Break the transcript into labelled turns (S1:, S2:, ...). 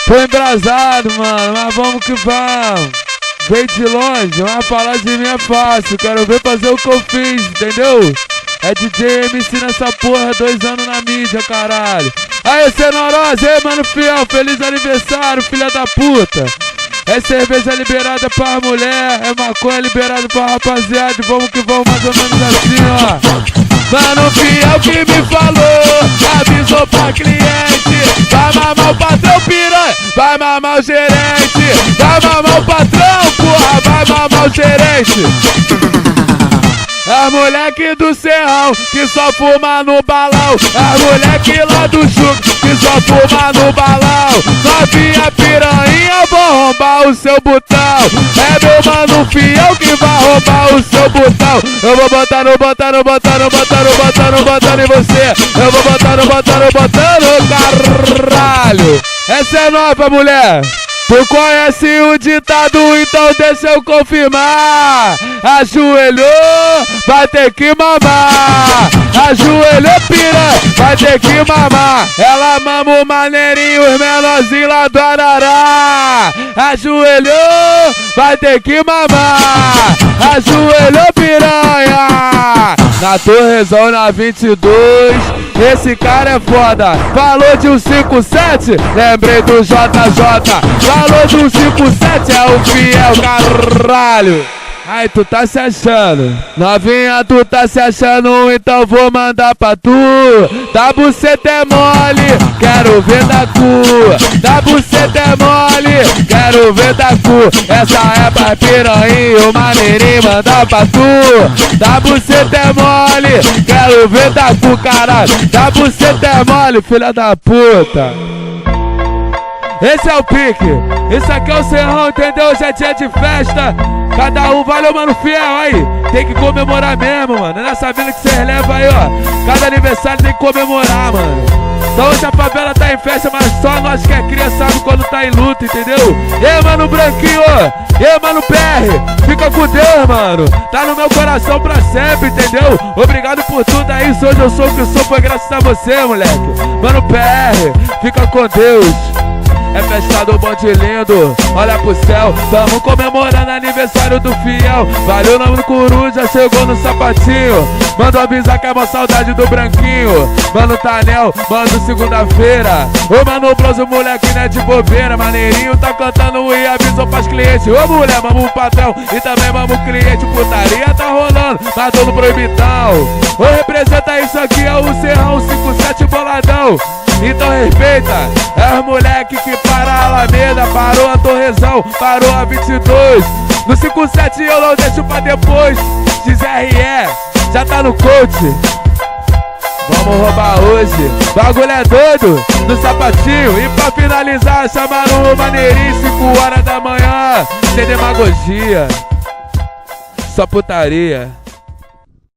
S1: Tô embrasado, mano, mas vamos que vamos. Vem de longe, mas falar de mim é fácil. Quero ver fazer o que eu fiz, entendeu? É DJ MC nessa porra, 2 anos na mídia, caralho. Aê, Cenorosa, aí, mano fiel, feliz aniversário, filha da puta. É cerveja liberada pra mulher, é maconha liberada pra rapaziada. Vamos que vamos, mais ou menos assim, ó. Mano fiel que me falou, avisou pra cliente. Vai mamar o patrão piranha, vai mamar o gerente. Vai mamar o patrão, porra, vai mamar o gerente. As moleque do serrão que só fuma no balão. As moleque lá do chuco que só fuma no balão. Novinha piranha, vou roubar o seu botão. É meu mano fiel que vai roubar o seu botão. Eu vou botar no botando em você. Eu vou botar no botando, caralho. Essa é nova, mulher. Tu conhece o ditado, então deixa eu confirmar. Ajoelhou, vai ter que mamar. Ajoelhou, piranha, vai ter que mamar. Ela mama o maneirinho, os menorzinhos lá do Arará. Ajoelhou, vai ter que mamar. Ajoelhou, piranha. Na Torrezão, na 22, esse cara é foda. Falou de um 57, lembrei do JJ. Falou de um 57, é o fiel, caralho. Ai, tu tá se achando, novinha, tu tá se achando, então vou mandar pra tu. Da buceta é mole, quero ver da cu. Da buceta é mole, quero ver da cu. Essa é pra piranha, o maneirinho mandar pra tu. Da buceta é mole, quero ver da cu, caralho. Da buceta é mole, filha da puta. Esse é o pique, esse aqui é o serrão, entendeu? Hoje é dia de festa. Cada um, valeu, mano fiel, aí. Tem que comemorar mesmo, mano. É nessa vila que vocês levam aí, ó. Cada aniversário tem que comemorar, mano. Então hoje a favela tá em festa, mas só nós que é cria sabe quando tá em luta, entendeu? E aí, mano Branquinho, e aí, mano PR, fica com Deus, mano. Tá no meu coração pra sempre, entendeu? Obrigado por tudo aí, hoje eu sou o que sou, foi graças a você, moleque. Mano PR, fica com Deus. É festa do bonde lindo, olha pro céu. Tamo comemorando aniversário do fiel. Valeu, nome do coruja, chegou no sapatinho. Manda avisar que é uma saudade do Branquinho. Mano Tanel, mano segunda-feira. Ô mano Bloso, moleque não é de bobeira. Maneirinho tá cantando e avisou pras clientes. Ô mulher, mamo o patrão e também mamo o cliente. Putaria tá rolando, tá todo proibidão. Ô representa isso aqui, é o Serrão 57 boladão. Então respeita, é os moleque que para a Alameda, parou a Torrezão, parou a 22. No 57 eu não deixo pra depois, XRE, já tá no coach. Vamos roubar hoje, bagulho é doido, no sapatinho. E pra finalizar, chamaram o maneirinho, 5 horas da manhã, sem demagogia, só putaria.